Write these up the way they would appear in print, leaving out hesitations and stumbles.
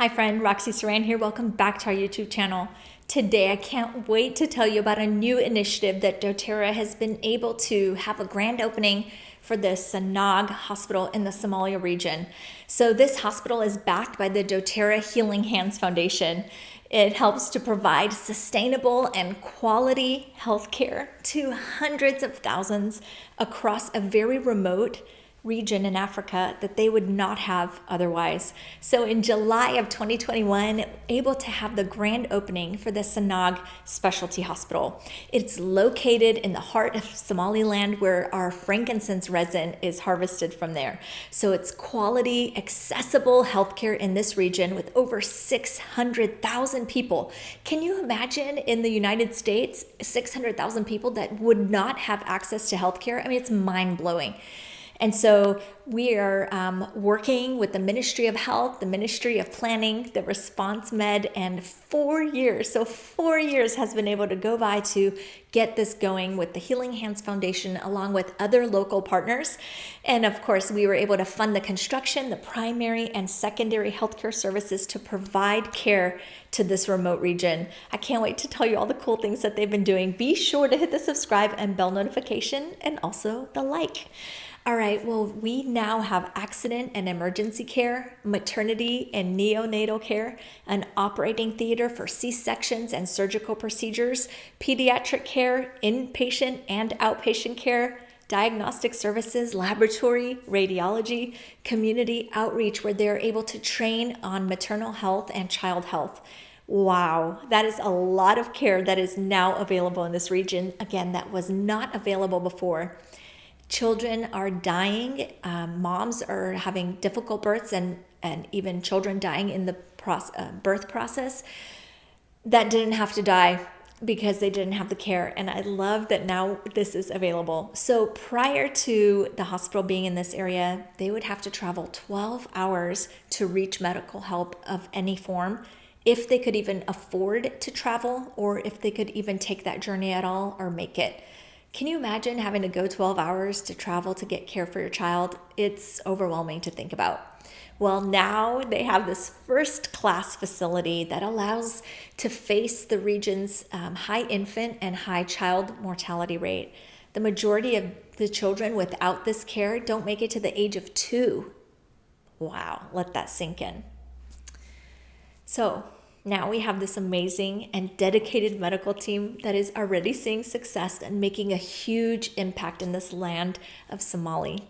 Hi friend, Roxy Saran here. Welcome back to our YouTube channel. Today, I can't wait to tell you about a new initiative that doTERRA has been able to have a grand opening for the Sanag Hospital in the Somalia region. So this hospital is backed by the doTERRA Healing Hands Foundation. It helps to provide sustainable and quality healthcare to hundreds of thousands across a very remote region in Africa that they would not have otherwise. So in July of 2021, able to have the grand opening for the Sanag Specialty Hospital. It's located in the heart of Somaliland where our frankincense resin is harvested from there. So it's quality, accessible healthcare in this region with over 600,000 people. Can you imagine in the United States, 600,000 people that would not have access to healthcare? I mean, it's mind-blowing. And so we are working with the Ministry of Health, the Ministry of Planning, the Response Med, and 4 years. So 4 years has been able to go by to get this going with the Healing Hands Foundation along with other local partners. And of course, we were able to fund the construction, the primary and secondary healthcare services to provide care to this remote region. I can't wait to tell you all the cool things that they've been doing. Be sure to hit the subscribe and bell notification and also the like. All right, well, we now have accident and emergency care, maternity and neonatal care, an operating theater for C-sections and surgical procedures, pediatric care, inpatient and outpatient care, diagnostic services, laboratory, radiology, community outreach, where they're able to train on maternal health and child health. Wow, that is a lot of care that is now available in this region. Again, that was not available before. Children are dying, moms are having difficult births and even children dying in the birth process that didn't have to die because they didn't have the care. And I love that now this is available. So prior to the hospital being in this area, they would have to travel 12 hours to reach medical help of any form, if they could even afford to travel or if they could even take that journey at all or make it. Can you imagine having to go 12 hours to travel to get care for your child? It's overwhelming to think about. Well, now they have this first-class facility that allows to face the region's high infant and high child mortality rate. The majority of the children without this care don't make it to the age of 2. Wow, let that sink in. So now we have this amazing and dedicated medical team that is already seeing success and making a huge impact in this land of Somali.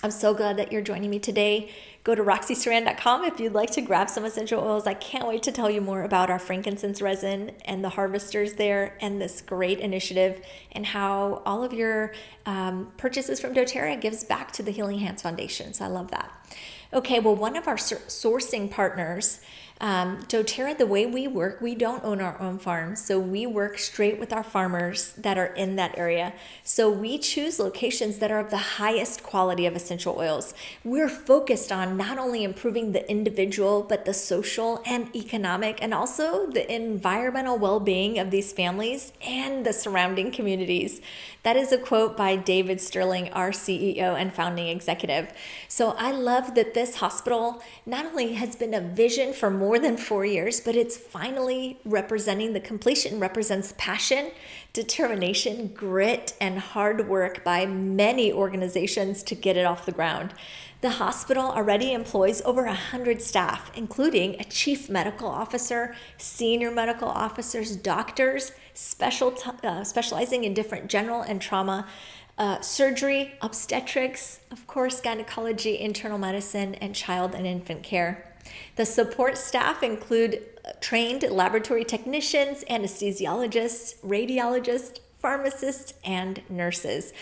I'm so glad that you're joining me today. Go to roxysaran.com if you'd like to grab some essential oils. I can't wait to tell you more about our frankincense resin and the harvesters there and this great initiative and how all of your purchases from doTERRA gives back to the Healing Hands Foundation. So I love that. Okay, well, one of our sourcing partners, doTERRA, the way we work, we don't own our own farms. So we work straight with our farmers that are in that area. So we choose locations that are of the highest quality of essential oils. We're focused on not only improving the individual, but the social and economic and also the environmental well-being of these families and the surrounding communities. That is a quote by David Sterling, our CEO and founding executive. So I love that this hospital not only has been a vision for more than 4 years, but it's finally representing the completion, represents passion, determination, grit, and hard work by many organizations to get it off the ground. The hospital already employs over 100 staff, including a chief medical officer, senior medical officers, doctors, specializing in different general and trauma, surgery, obstetrics, of course, gynecology, internal medicine, and child and infant care. The support staff include trained laboratory technicians, anesthesiologists, radiologists, pharmacists, and nurses.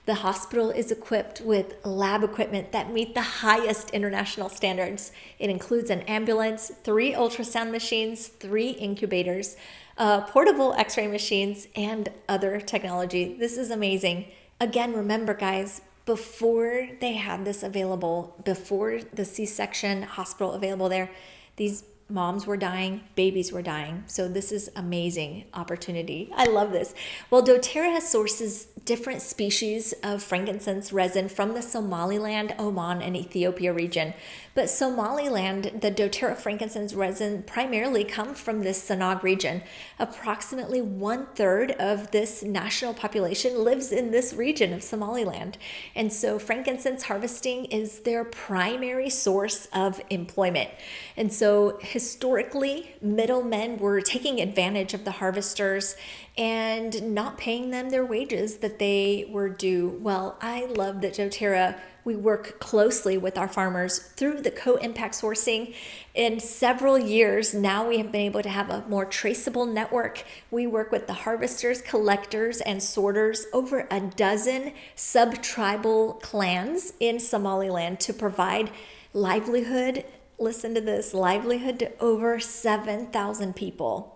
The hospital is equipped with lab equipment that meet the highest international standards. It includes an ambulance, 3 ultrasound machines, 3 incubators, portable x-ray machines, and other technology. This is amazing. Again, remember guys, before they had this available, before the C-section hospital available there, these Moms were dying, babies were dying. So this is amazing opportunity. I love this. Well, doTERRA sources different species of frankincense resin from the Somaliland, Oman, and Ethiopia region. But Somaliland, the doTERRA frankincense resin primarily comes from this Sanag region. Approximately 1/3 of this national population lives in this region of Somaliland. And so frankincense harvesting is their primary source of employment. And so historically, middlemen were taking advantage of the harvesters and not paying them their wages that they were due. Well, I love that doTERRA, we work closely with our farmers through the co-impact sourcing. In several years now, we have been able to have a more traceable network. We work with the harvesters, collectors, and sorters, over a dozen sub-tribal clans in Somaliland to provide livelihood. Listen to this, livelihood to over 7,000 people.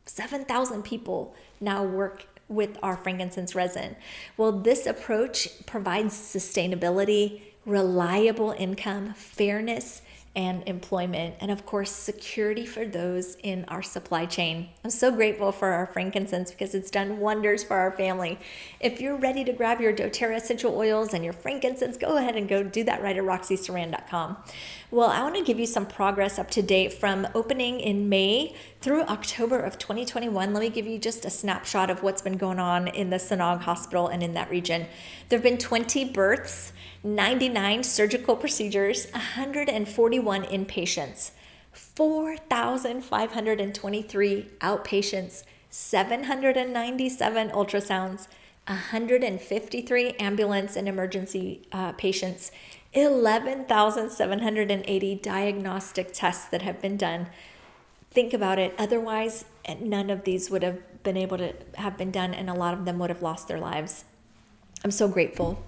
7,000 people now work with our frankincense resin. Well, this approach provides sustainability, reliable income, fairness, and employment, and of course, security for those in our supply chain. I'm so grateful for our frankincense because it's done wonders for our family. If you're ready to grab your doTERRA essential oils and your frankincense, go ahead and go do that right at roxysaran.com. Well, I want to give you some progress up to date from opening in May through October of 2021. Let me give you just a snapshot of what's been going on in the Sanag Hospital and in that region. There have been 20 births, 99 surgical procedures, 141 inpatients, 4,523 outpatients, 797 ultrasounds, 153 ambulance and emergency patients, 11,780 diagnostic tests that have been done. Think about it. Otherwise, none of these would have been able to have been done, and a lot of them would have lost their lives. I'm so grateful.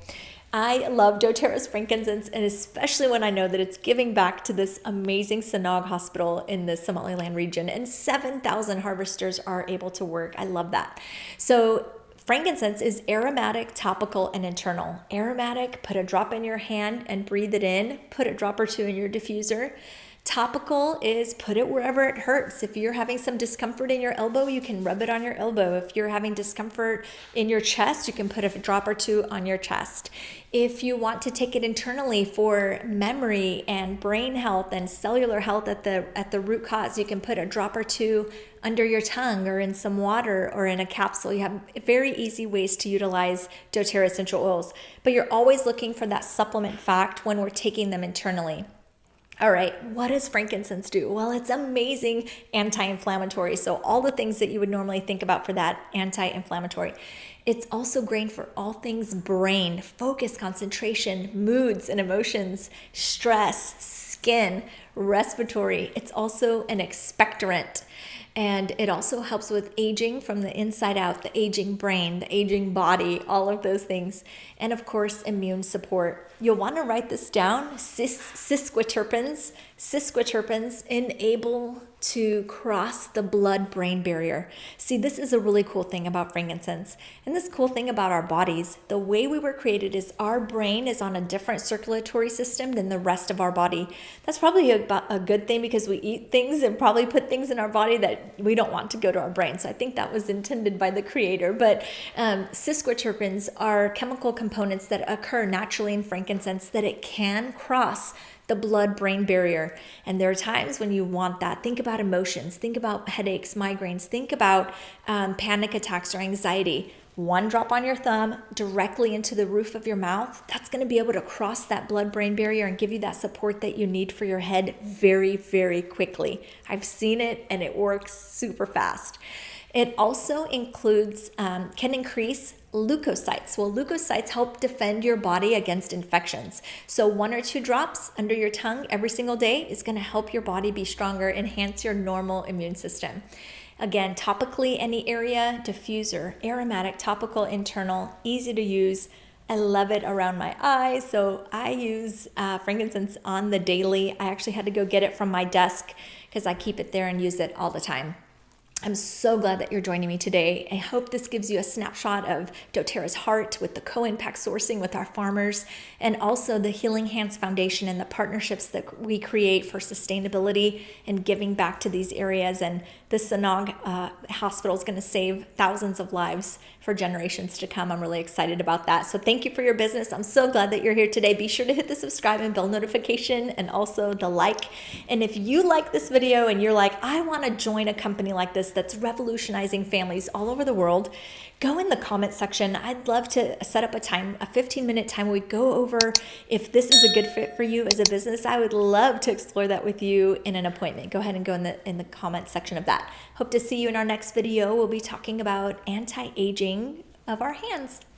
I love doTERRA's frankincense, and especially when I know that it's giving back to this amazing Sanag hospital in the Somaliland region, and 7,000 harvesters are able to work. I love that. So frankincense is aromatic, topical, and internal. Aromatic, put a drop in your hand and breathe it in. Put a drop or two in your diffuser. Topical is put it wherever it hurts. If you're having some discomfort in your elbow, you can rub it on your elbow. If you're having discomfort in your chest, you can put a drop or two on your chest. If you want to take it internally for memory and brain health and cellular health at the root cause, you can put a drop or two under your tongue or in some water or in a capsule. You have very easy ways to utilize doTERRA essential oils, but you're always looking for that supplement fact when we're taking them internally. All right, what does frankincense do? Well, it's amazing anti-inflammatory. So all the things that you would normally think about for that anti-inflammatory. It's also great for all things brain, focus, concentration, moods and emotions, stress, skin, respiratory. It's also an expectorant. And it also helps with aging from the inside out, the aging brain, the aging body, all of those things. And of course, immune support. You'll want to write this down. Sesquiterpenes enable to cross the blood-brain barrier. See, this is a really cool thing about frankincense. And this cool thing about our bodies, the way we were created is our brain is on a different circulatory system than the rest of our body. That's probably a good thing because we eat things and probably put things in our body that we don't want to go to our brain. So I think that was intended by the creator. But sesquiterpenes are chemical components that occur naturally in frankincense that it can cross the blood-brain barrier. And there are times when you want that. Think about emotions. Think about headaches, migraines. Think about panic attacks or anxiety. One drop on your thumb directly into the roof of your mouth, that's going to be able to cross that blood-brain barrier and give you that support that you need for your head very, very quickly. I've seen it and it works super fast. It also includes, can increase leukocytes. Well, leukocytes help defend your body against infections. So 1 or 2 drops under your tongue every single day is going to help your body be stronger, enhance your normal immune system. Again, topically any area, diffuser, aromatic, topical, internal, easy to use. I love it around my eyes. So I use frankincense on the daily. I actually had to go get it from my desk because I keep it there and use it all the time. I'm so glad that you're joining me today. I hope this gives you a snapshot of doTERRA's heart with the co-impact sourcing with our farmers, and also the Healing Hands Foundation and the partnerships that we create for sustainability and giving back to these areas. And the Sanag Hospital is going to save thousands of lives for generations to come. I'm really excited about that. So thank you for your business. I'm so glad that you're here today. Be sure to hit the subscribe and bell notification, and also the like. And if you like this video and you're like, I want to join a company like this that's revolutionizing families all over the world, go in the comment section. I'd love to set up a 15-minute time where we go over if this is a good fit for you as a business. I would love to explore that with you in an appointment. Go ahead and go in the comment section of that. Hope to see you in our next video. We'll be talking about anti-aging of our hands.